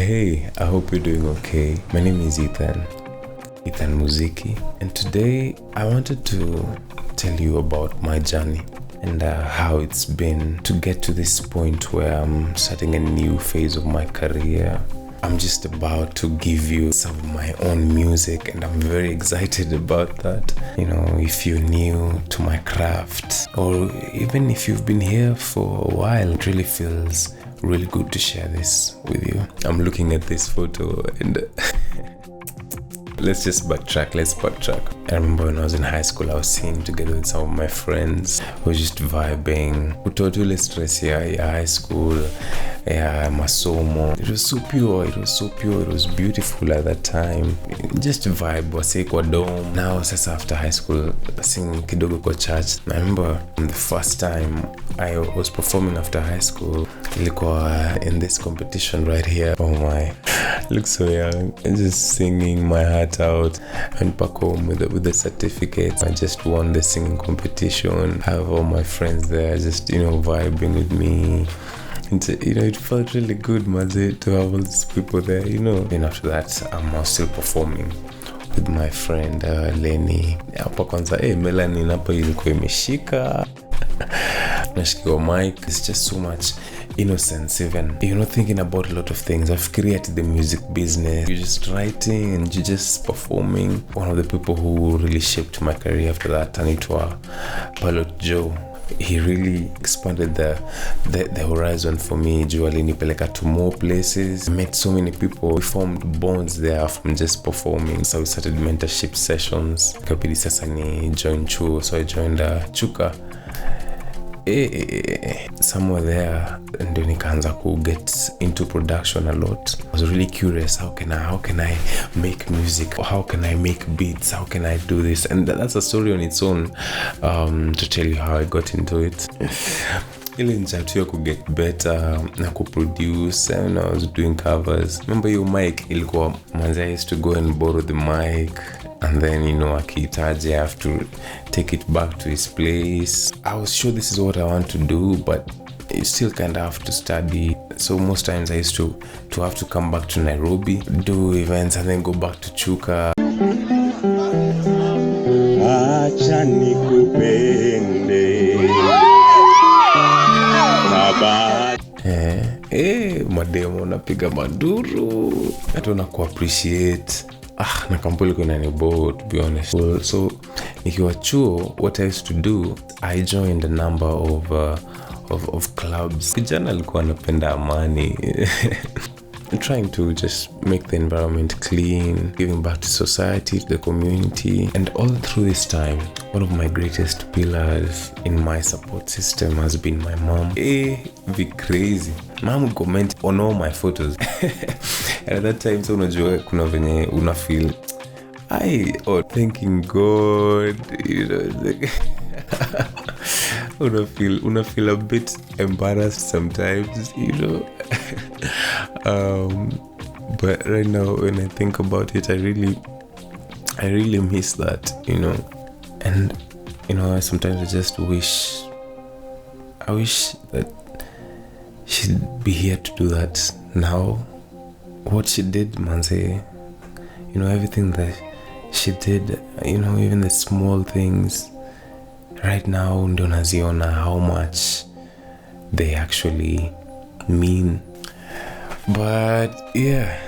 Hey, I hope you're doing okay. My name is Kethan Muziki, and today I wanted to tell you about my journey and how it's been to get to this point where I'm starting a new phase of my career. I'm just about to give you some of my own music, and I'm very excited about that. You know, if you're new to my craft, or even if you've been here for a while, it really feels really good to share this with you. I'm looking at this photo and let's backtrack. I remember when I was in high school, I was singing together with some of my friends. We were just vibing. Utotule stress ya high school, ya masomo. It was so pure. It was beautiful at that time. Just vibe, wase kwa dome. Now, sasa after high school, singing kidogo kwa church. I remember the first time I was performing after high school, ilikuwa in this competition right here. Oh my, look so young. And just singing my heart out. And back home with the certificate. I just won the singing competition. I have all my friends there just, vibing with me. And, it felt really good, Maze, to have all these people there, Then after that, I'm now still performing with my friend Lenny. Hapa kwanza, Melanie napo ilikuwa imeshika. Nashikiwa mic. It's just so much innocence, even thinking about a lot of things. I've created the music business. You're just writing and you're just performing. One of the people who really shaped my career after that, Anitwa Pilot Joe, he really expanded the horizon for me. Joe alinipeleka to more places. I met so many people. We formed bonds there from just performing. So we started mentorship sessions. Kabidi sasa ni join chuo. So I joined Chuka. Somewhere there, and then nikaanza to get into production a lot. I was really curious, how can I make music? How can I make beats? How can I do this? And that's a story on its own, to tell you how I got into it. Ili njatu could get better na produce, and I was doing covers. Remember your mic ilikuwa manze, I used to go and borrow the mic, and then akihitaji I have to take it back to his place. I was sure this is what I want to do, but you still kind of have to study. So most times I used to have to come back to Nairobi, do events, and then go back to Chuka. Acha nikupende mademo napiga maduru, hata unaku appreciate. Na kampuli kuna nibo, to be honest. So nikiwa chuo, what I used to do, I joined a number of clubs. Kijana alikuwa anapenda amani. Trying to just make the environment clean, giving back to society, to the community. And all through this time, one of my greatest pillars in my support system has been my mom. Be crazy. Mom would comment on all my photos. And at that time, so unajua kuna venye una feel thanking God, like una feel a bit embarrassed sometimes, but right now when I think about it, I really miss that, and sometimes I just wish that she'd be here to do that now. What she did, manze, everything that she did, even the small things, right now ndo naziona how much they actually mean. But yeah.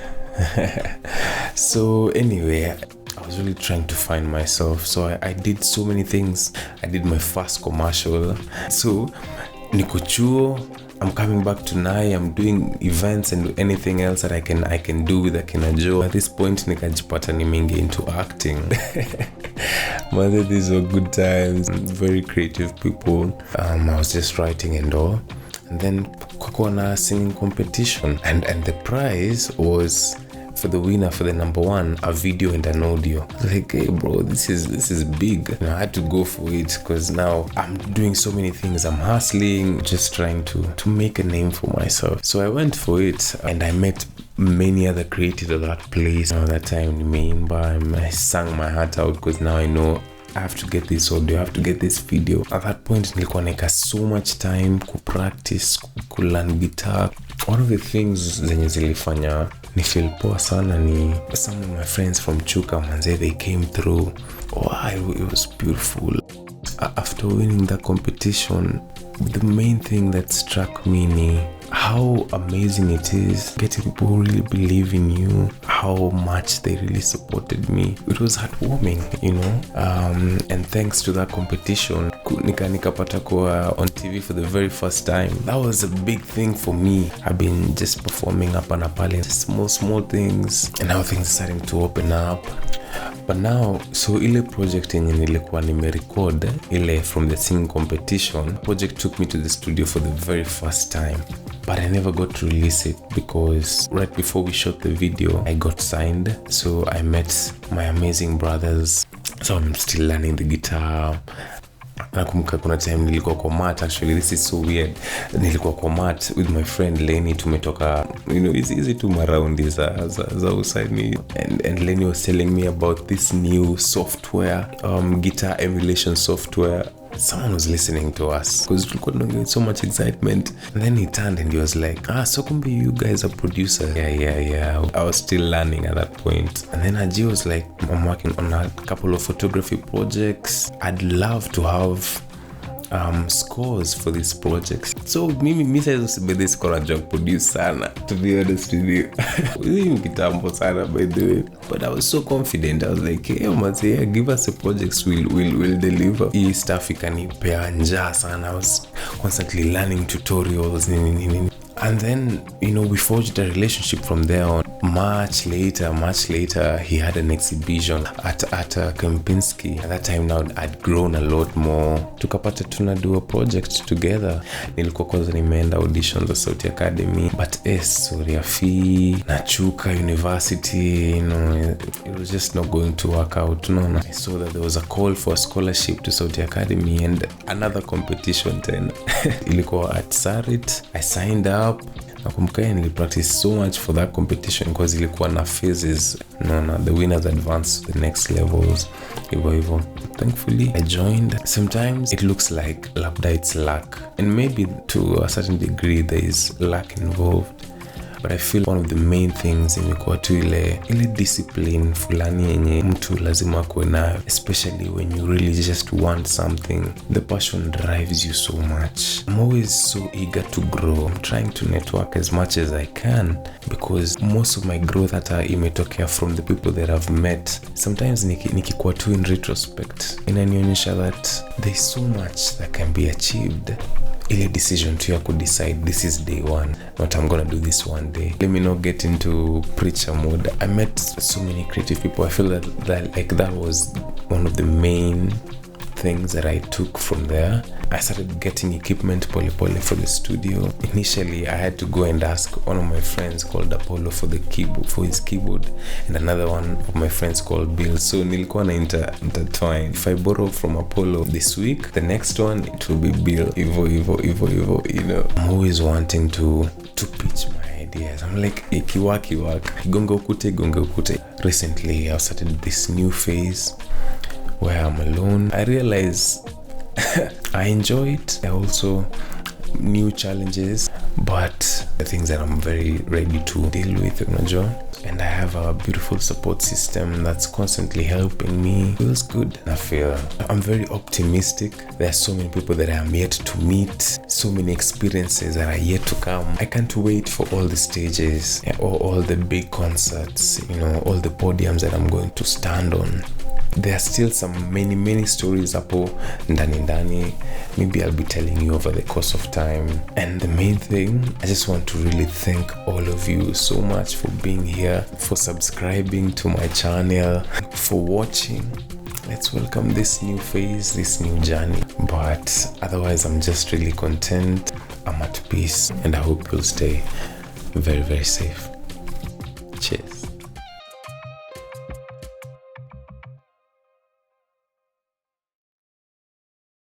So anyway, I was really trying to find myself. So I did so many things. I did my first commercial. So niko chuo, I'm coming back to Nai, I'm doing events and anything else that I can do with akina Joe. At this point nikajipata nimeingia into acting. Mother, these were good times. Very creative people. I was just writing and all. And then kukakuwa na singing competition, and the prize was for the winner, for the number one, a video and an audio. Like, hey bro, this is big. I had to go for it because now I'm doing so many things. I'm hustling, just trying to make a name for myself. So I went for it, and I met many other creatives at that place. At that time, I sang my heart out because now I know I have to get this audio, I have to get this video. At that point, nilikuwa naeka so much time ku practice, ku learn guitar. One of the things zenye zilifanya ni feel poa sana ni some of my friends from Chuka manze, they came through. It was beautiful. After winning that competition, the main thing that struck me ni how amazing it is getting people who really believe in you, how much they really supported me. It was heartwarming, and thanks to that competition nikapata kuwa on TV for the very first time. That was a big thing for me. I've been just performing up and pale, small things, and now things are starting to open up. But now, so ile project yenye nilikuwa nimerecord ile from the singing competition, project took me to the studio for the very first time. But I never got to release it because right before we shot the video, I got signed. So I met my amazing brothers. So I'm still learning the guitar. Nakumbuka kuna time nilikuwa kwa mat, actually this is so weird. Nilikuwa kwa mat with my friend Lenny, tumetoka easy to maraundi za usani, and Lenny was telling me about this new software, guitar emulation software. Someone was listening to us because tulikuwa with so much excitement, and then he turned and he was like, so kumbe you guys are producers. Yeah, I was still learning at that point. And then Aji was like, I'm working on a couple of photography projects. I'd love to have scores for these projects. So mimi sasa bado score job produce sana, to be honest with you. Really kitambo sana, by the way. But I was so confident. I was like, hey man, give us the projects, we'll deliver. Hii stuff ikanipea njaa sana. I was constantly learning tutorials. And then, we forged a relationship from there on. Much later, he had an exhibition at Kempinski. At that time now, I'd grown a lot more. Tukapata tunadu a project together. Nilikuwa kwanza nimeenda auditions za Sauti Academy. But Soriafi, Nachuka University, it was just not going to work out. No. I saw that there was a call for a scholarship to Sauti Academy and another competition then. Ilikuwa at Sarit. I signed up. Nakumbuka nilipractice so much for that competition because ilikuwa na phases. The winners advanced to the next levels. Hivyo. Thankfully, I joined. Sometimes it looks like labda it's luck. And maybe to a certain degree there is luck involved. But I feel one of the main things imekuwa tu ile discipline fulani yenye mtu lazima kuwe nayo, especially when you really just want something. The passion drives you so much. I'm always so eager to grow. I'm trying to network as much as I can because most of my growth hata imetokea from the people that I've met. Sometimes nikikuwa tu in retrospect, inanionyesha that there's so much that can be achieved. Ile decision to could decide this is day one, what I'm gonna do this one day. Let me not get into preacher mode. I met so many creative people. I feel that was one of the main things that I took from there. I started getting equipment pole for the studio. Initially, I had to go and ask one of my friends called Apollo for his keyboard, and another one of my friends called Bill. So nilikuwa na intertwine. If I borrow from Apollo this week, the next one it will be Bill. Evo. I'm always wanting to pitch my ideas. I'm like, ikiwaki gonga ukute. Recently, I've started this new phase where I'm alone. I realize I enjoy it. There are also new challenges, but the things that I'm very ready to deal with, and I have a beautiful support system that's constantly helping me. Feels good. I feel I'm very optimistic. There are so many people that I'm yet to meet, so many experiences that are yet to come. I can't wait for all the stages, or all the big concerts, all the podiums that I'm going to stand on. There are still some many stories hapo ndani. Maybe I'll be telling you over the course of time. And the main thing, I just want to really thank all of you so much for being here, for subscribing to my channel, for watching. Let's welcome this new phase, this new journey. But otherwise, I'm just really content. I'm at peace, and I hope you'll stay very, very safe. Cheers.